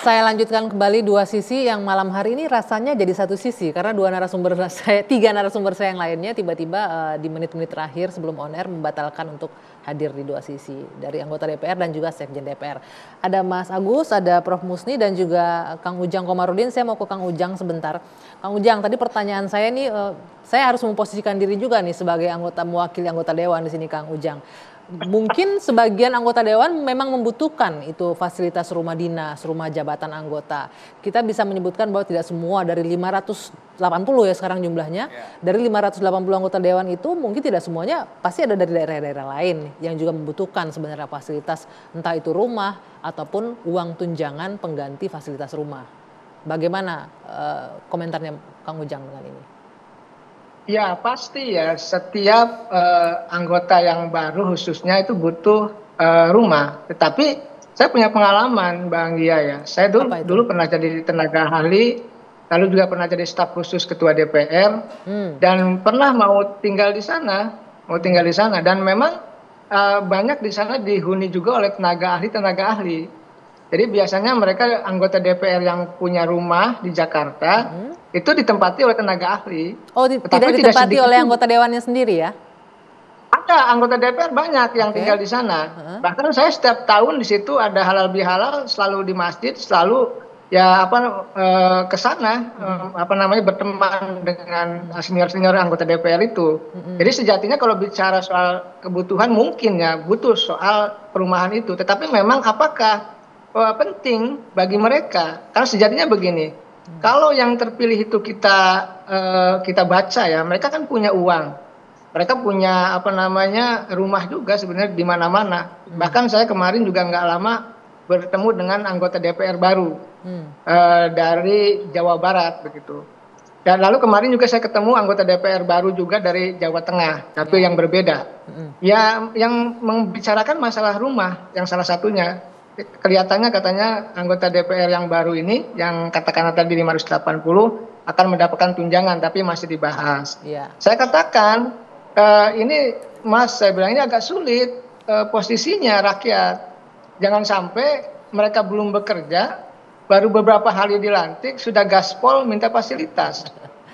Saya lanjutkan kembali dua sisi yang malam hari ini rasanya jadi satu sisi karena tiga narasumber saya yang lainnya tiba-tiba di menit-menit terakhir sebelum on air membatalkan untuk hadir di dua sisi dari anggota DPR dan juga Sekjen DPR. Ada Mas Agus, ada Prof Musni dan juga Kang Ujang Komarudin. Saya mau ke Kang Ujang sebentar. Kang Ujang, tadi pertanyaan saya nih, saya harus memposisikan diri juga nih sebagai mewakili anggota Dewan di sini, Kang Ujang. Mungkin sebagian anggota dewan memang membutuhkan itu fasilitas rumah dinas, rumah jabatan anggota. Kita bisa menyebutkan bahwa tidak semua dari 580 ya sekarang jumlahnya. Dari 580 anggota dewan itu mungkin tidak semuanya pasti ada dari daerah-daerah lain yang juga membutuhkan sebenarnya fasilitas entah itu rumah ataupun uang tunjangan pengganti fasilitas rumah. Bagaimana komentarnya Kang Ujang dengan ini? Ya pasti ya, setiap anggota yang baru khususnya itu butuh rumah. Tetapi saya punya pengalaman Bang Gia ya. Saya dulu pernah jadi tenaga ahli, lalu juga pernah jadi staf khusus ketua DPR, dan pernah mau tinggal di sana, dan memang banyak di sana dihuni juga oleh tenaga ahli. Jadi biasanya mereka anggota DPR yang punya rumah di Jakarta itu ditempati oleh tenaga ahli. Oh, tidak ditempati oleh anggota dewannya sendiri ya? Ada anggota DPR banyak yang tinggal di sana. Bahkan saya setiap tahun di situ ada halal bihalal, selalu di masjid, selalu ya ke sana berteman dengan senior anggota DPR itu. Jadi sejatinya kalau bicara soal kebutuhan mungkin ya butuh soal perumahan itu. Tetapi memang apakah penting bagi mereka? Karena sejatinya begini, kalau yang terpilih itu kita baca ya, mereka kan punya uang, mereka punya rumah juga sebenarnya di mana-mana. Bahkan saya kemarin juga nggak lama bertemu dengan anggota DPR baru dari Jawa Barat begitu. Dan lalu kemarin juga saya ketemu anggota DPR baru juga dari Jawa Tengah, tapi yang berbeda. Ya, yang membicarakan masalah rumah, yang salah satunya kelihatannya katanya anggota DPR yang baru ini yang katakanlah tadi 580 akan mendapatkan tunjangan tapi masih dibahas. Saya katakan ini Mas, saya bilang ini agak sulit posisinya rakyat. Jangan sampai mereka belum bekerja, baru beberapa hari dilantik sudah gaspol minta fasilitas.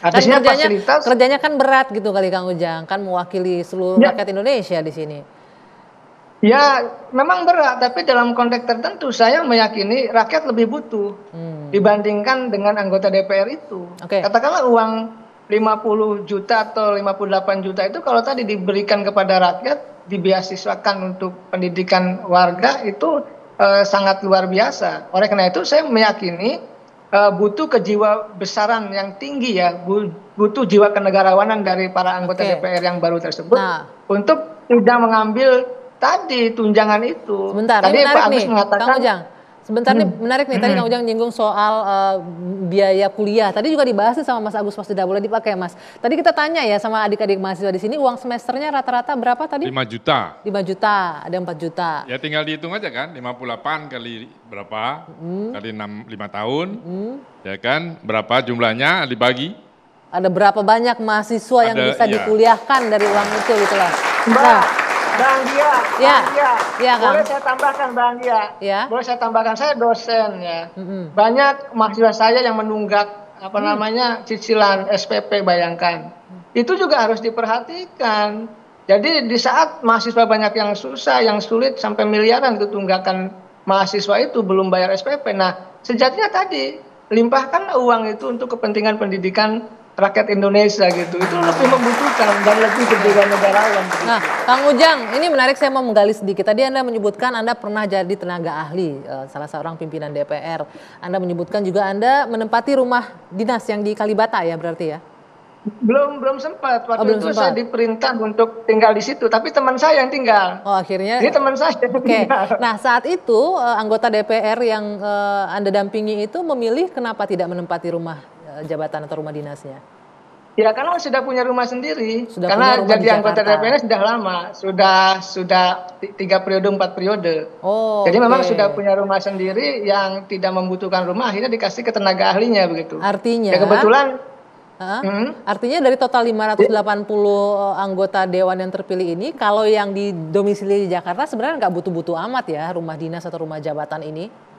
Artinya kan kerjanya kan berat gitu kali Kang Ujang, kan mewakili seluruh rakyat Indonesia di sini. Ya, memang berat, tapi dalam konteks tertentu saya meyakini rakyat lebih butuh dibandingkan dengan anggota DPR itu. Katakanlah uang 50 juta atau 58 juta itu kalau tadi diberikan kepada rakyat, dibeasiswakan untuk pendidikan warga itu sangat luar biasa. Oleh karena itu saya meyakini butuh kejiwa besaran yang tinggi ya, butuh jiwa kenegarawanan dari para anggota DPR yang baru tersebut untuk tidak mengambil tadi tunjangan itu. Sebentar, tadi ini menarik Pak Agus nih, mengatakan, Kang Ujang. Sebentar nih, menarik nih. Tadi Kang Ujang nyinggung soal biaya kuliah. Tadi juga dibahas sama Mas Agus pas tidak boleh dipakai, Mas. Tadi kita tanya ya sama adik-adik mahasiswa di sini, uang semesternya rata-rata berapa tadi? 5 juta. 5 juta, ada 4 juta. Ya tinggal dihitung aja kan, 58 kali berapa, kali 5 tahun, ya kan, berapa jumlahnya dibagi. Ada berapa banyak mahasiswa yang bisa dikuliahkan dari uang itu gitu lah. Bang Gia, boleh saya tambahkan Bang Gia? Boleh saya tambahkan, saya dosen ya. Banyak mahasiswa saya yang menunggak cicilan SPP, bayangkan. Itu juga harus diperhatikan. Jadi di saat mahasiswa banyak yang susah, yang sulit sampai miliaran itu tunggakan mahasiswa itu belum bayar SPP. Nah, sejatinya tadi limpahkan uang itu untuk kepentingan pendidikan rakyat Indonesia gitu, itu lebih membutuhkan dan lebih berjiwa negarawan. Nah, Kang Ujang, ini menarik, saya mau menggali sedikit. Tadi Anda menyebutkan Anda pernah jadi tenaga ahli, salah seorang pimpinan DPR. Anda menyebutkan juga Anda menempati rumah dinas yang di Kalibata ya berarti ya? Belum sempat, waktu itu saya diperintah untuk tinggal di situ, tapi teman saya yang tinggal. Oh akhirnya? Ini teman saya yang tinggal. Nah saat itu anggota DPR yang Anda dampingi itu memilih kenapa tidak menempati rumah jabatan atau rumah dinasnya? Ya karena sudah punya rumah sendiri, karena jadi anggota DPR sudah lama, sudah 3 periode 4 periode. Jadi memang sudah punya rumah sendiri yang tidak membutuhkan rumah, akhirnya dikasih ke tenaga ahlinya begitu. Artinya? Ya kebetulan. Artinya dari total 580 anggota dewan yang terpilih ini, kalau yang di domisili di Jakarta sebenarnya nggak butuh-butuh amat ya rumah dinas atau rumah jabatan ini?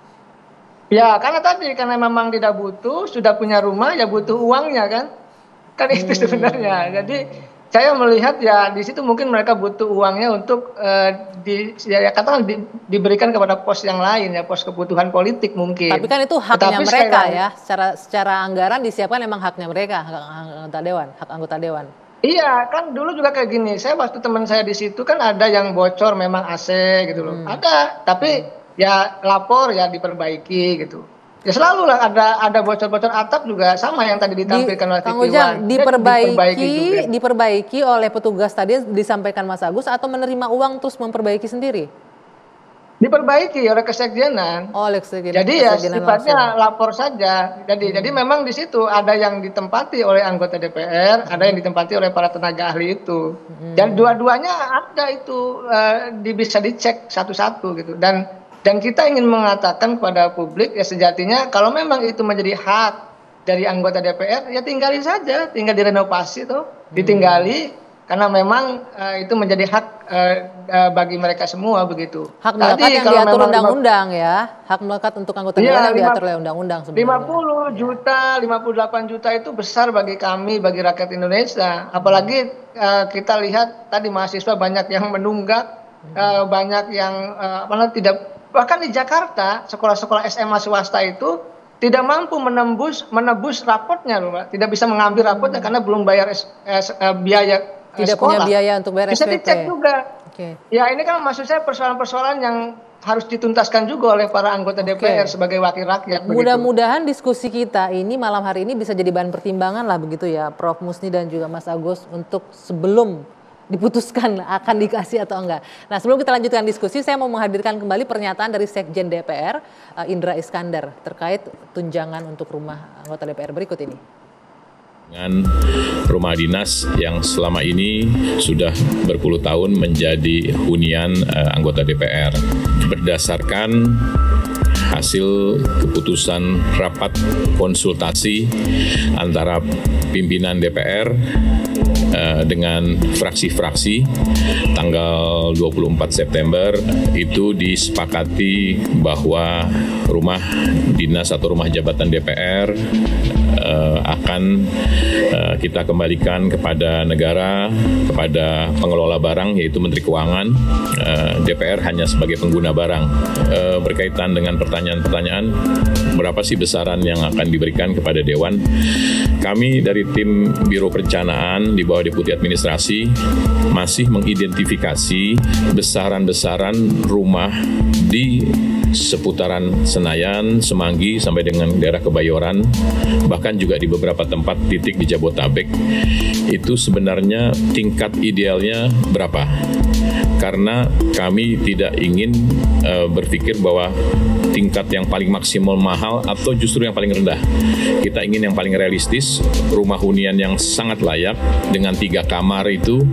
Ya, karena memang tidak butuh, sudah punya rumah, ya butuh uangnya kan. Kan itu sebenarnya. Jadi saya melihat ya di situ mungkin mereka butuh uangnya untuk katakan diberikan kepada pos yang lain ya, pos kebutuhan politik mungkin. Tapi kan itu haknya mereka ya, secara anggaran disiapkan memang haknya mereka, hak anggota dewan. Iya, kan dulu juga kayak gini. Saya waktu teman saya di situ kan ada yang bocor memang AC gitu loh. Ada, tapi ya lapor ya diperbaiki gitu. Ya selalu lah ada bocor-bocor atap juga sama yang tadi ditampilkan oleh Kang Ujang, diperbaiki oleh petugas tadi disampaikan Mas Agus atau menerima uang terus memperbaiki sendiri? Diperbaiki oleh Kesekjenan. Oleh Kesekjenan. Jadi ya sifatnya lapor saja. Jadi memang di situ ada yang ditempati oleh anggota DPR, ada yang ditempati oleh para tenaga ahli itu. Dan dua-duanya ada itu bisa dicek satu-satu gitu. Dan kita ingin mengatakan kepada publik ya sejatinya kalau memang itu menjadi hak dari anggota DPR ya tinggalin saja, tinggal direnovasi tuh, ditinggali. Karena memang itu menjadi hak bagi mereka semua begitu. Hak melekat yang diatur undang-undang ya. Hak melekat untuk anggota dewan yang diatur oleh undang-undang sebenarnya. 50 juta, 58 juta itu besar bagi kami, bagi rakyat Indonesia. Apalagi kita lihat tadi mahasiswa banyak yang menunggak, banyak yang bahkan di Jakarta sekolah-sekolah SMA swasta itu tidak mampu menebus rapotnya loh, Mbak. Tidak bisa mengambil rapotnya karena belum bayar biaya tidak sekolah. Punya biaya untuk bayar bisa SPP. Dicek juga. Ya ini kan maksud saya persoalan-persoalan yang harus dituntaskan juga oleh para anggota DPR sebagai wakil rakyat. Mudah-mudahan diskusi kita ini malam hari ini bisa jadi bahan pertimbangan lah begitu ya, Prof. Musni dan juga Mas Agus untuk sebelum diputuskan akan dikasih atau enggak. Nah sebelum kita lanjutkan diskusi, saya mau menghadirkan kembali pernyataan dari Sekjen DPR Indra Iskandar terkait tunjangan untuk rumah anggota DPR berikut ini. Dengan rumah dinas yang selama ini sudah berpuluh tahun menjadi hunian anggota DPR. Berdasarkan hasil keputusan rapat konsultasi antara pimpinan DPR dengan fraksi-fraksi tanggal 24 September itu disepakati bahwa rumah dinas atau rumah jabatan DPR akan kita kembalikan kepada negara, kepada pengelola barang yaitu Menteri Keuangan. DPR hanya sebagai pengguna barang. Berkaitan dengan pertanyaan-pertanyaan berapa sih besaran yang akan diberikan kepada Dewan, kami dari tim Biro Perencanaan di bawah Deputi Administrasi masih mengidentifikasi besaran-besaran rumah di seputaran Senayan, Semanggi, sampai dengan daerah Kebayoran, bahkan juga di beberapa tempat titik di Jabotabek, itu sebenarnya tingkat idealnya berapa? Karena kami tidak ingin berpikir bahwa tingkat yang paling maksimal mahal atau justru yang paling rendah. Kita ingin yang paling realistis, rumah hunian yang sangat layak dengan 3 kamar itu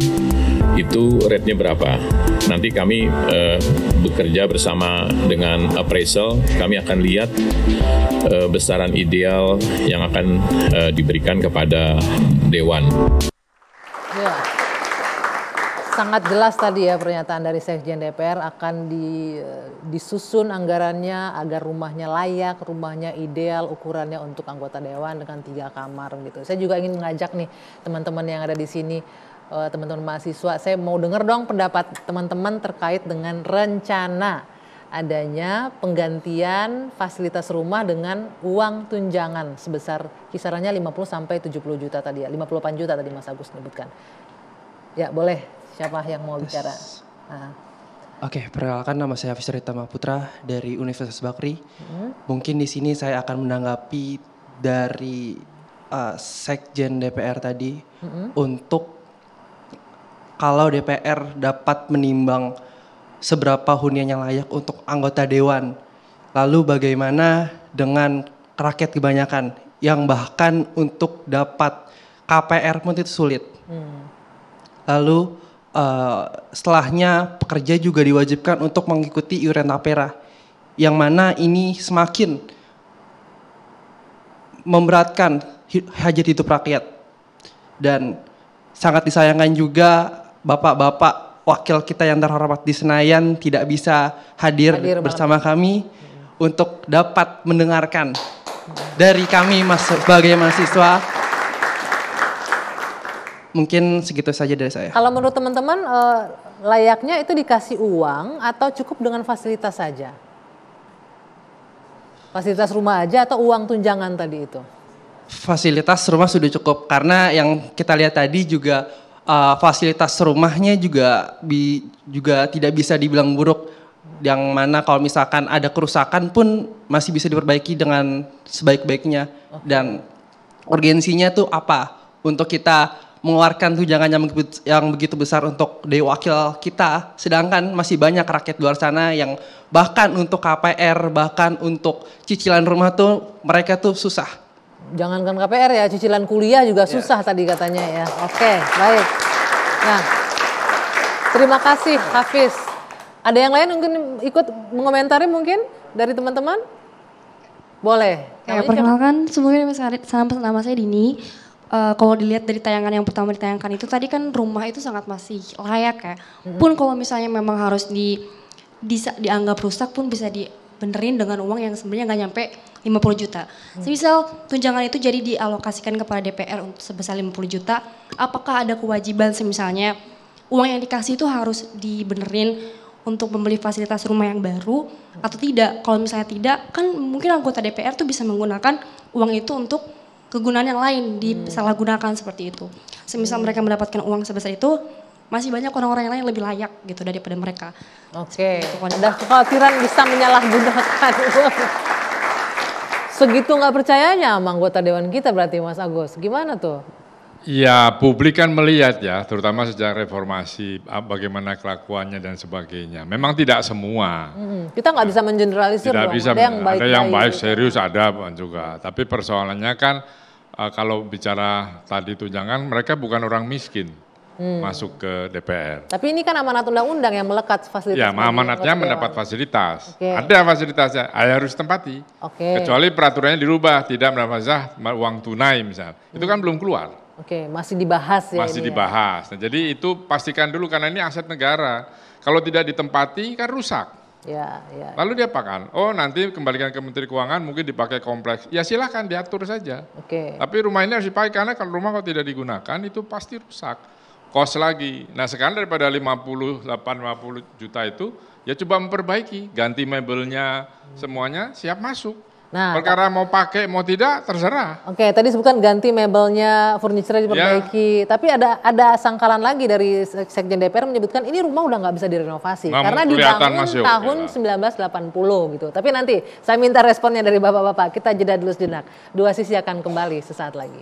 rate-nya berapa. Nanti kami bekerja bersama dengan appraisal, kami akan lihat besaran ideal yang akan diberikan kepada Dewan. Ya. Sangat jelas tadi ya pernyataan dari Sekjen DPR akan disusun anggarannya agar rumahnya layak, rumahnya ideal, ukurannya untuk anggota Dewan dengan 3 kamar gitu. Saya juga ingin mengajak nih teman-teman yang ada di sini, teman-teman mahasiswa, saya mau dengar dong pendapat teman-teman terkait dengan rencana adanya penggantian fasilitas rumah dengan uang tunjangan sebesar kisarannya 50 sampai 70 juta tadi ya, 58 juta tadi Mas Agus menyebutkan. Ya boleh. Siapa yang mau bicara? Oke, perkenalkan nama saya Fisri Tama Putra dari Universitas Bakri. Mungkin di sini saya akan menanggapi dari Sekjen DPR tadi untuk kalau DPR dapat menimbang seberapa hunian yang layak untuk anggota Dewan. Lalu bagaimana dengan rakyat kebanyakan yang bahkan untuk dapat KPR pun itu sulit. Lalu setelahnya pekerja juga diwajibkan untuk mengikuti iuran tapera, yang mana ini semakin memberatkan hajat hidup rakyat. Dan sangat disayangkan juga bapak-bapak wakil kita yang terhormat di Senayan tidak bisa hadir bersama kami untuk dapat mendengarkan dari kami sebagai mahasiswa. Mungkin segitu saja dari saya. Kalau menurut teman-teman layaknya itu dikasih uang atau cukup dengan fasilitas saja? Fasilitas rumah aja atau uang tunjangan tadi itu? Fasilitas rumah sudah cukup karena yang kita lihat tadi juga fasilitas rumahnya juga tidak bisa dibilang buruk, yang mana kalau misalkan ada kerusakan pun masih bisa diperbaiki dengan sebaik-baiknya. Dan urgensinya tuh apa untuk kita mengeluarkan tunjangan yang begitu besar untuk dewan wakil kita, sedangkan masih banyak rakyat luar sana yang bahkan untuk KPR, bahkan untuk cicilan rumah tuh mereka tuh susah. Jangankan KPR ya, cicilan kuliah juga susah tadi katanya ya. Oke, baik. Nah, terima kasih Hafiz. Ada yang lain mungkin ikut mengomentari mungkin dari teman-teman? Boleh. Ya, perkenalkan, sebelumnya nama saya Dini. Kalau dilihat dari tayangan yang pertama ditayangkan itu tadi kan rumah itu sangat masih layak ya. Pun kalau misalnya memang harus dianggap rusak pun bisa dibenerin dengan uang yang sebenarnya nggak nyampe 50 juta. Semisal tunjangan itu jadi dialokasikan kepada DPR untuk sebesar 50 juta, apakah ada kewajiban semisalnya uang yang dikasih itu harus dibenerin untuk membeli fasilitas rumah yang baru atau tidak? Kalau misalnya tidak, kan mungkin anggota DPR tuh bisa menggunakan uang itu untuk kegunaan yang lain, disalahgunakan seperti itu. Semisal mereka mendapatkan uang sebesar itu, masih banyak orang-orang yang lain lebih layak gitu daripada mereka. Oke, ada kekhawatiran bisa menyalahgunakan uang. Segitu nggak percayanya sama anggota dewan kita berarti Mas Agus, gimana tuh? Ya, publik kan melihat ya, terutama sejak reformasi, bagaimana kelakuannya dan sebagainya. Memang tidak semua. Kita nggak bisa mengeneralisir dong, Bisa, ada yang baik gitu. Serius ada juga. Tapi persoalannya kan kalau bicara tadi tunjangan, mereka bukan orang miskin masuk ke DPR. Tapi ini kan amanat undang-undang yang melekat fasilitas. Ya, amanatnya mendapat fasilitas. Ada fasilitasnya, harus ditempati. Kecuali peraturannya dirubah, tidak mendapat uang tunai misalnya. Itu kan belum keluar. Oke, masih dibahas ya. Masih dibahas. Nah, jadi itu pastikan dulu karena ini aset negara. Kalau tidak ditempati kan rusak. Ya. Lalu diapakan? Oh, nanti kembalikan ke Menteri Keuangan mungkin dipakai kompleks. Ya silahkan diatur saja. Tapi rumah ini harus dipakai karena kalau rumah kalau tidak digunakan itu pasti rusak. Kos lagi. Nah, sekarang daripada 50 juta itu ya coba memperbaiki, ganti mebelnya, semuanya siap masuk. Nah, perkara mau pakai mau tidak terserah. Oke, tadi sebutkan ganti mebelnya, furniture diperbaiki. Tapi ada sangkalan lagi dari Sekjen DPR menyebutkan ini rumah udah nggak bisa direnovasi karena dibangun tahun 1980 gitu. Tapi nanti saya minta responnya dari bapak-bapak. Kita jeda dulu sejenak. Dua Sisi akan kembali sesaat lagi.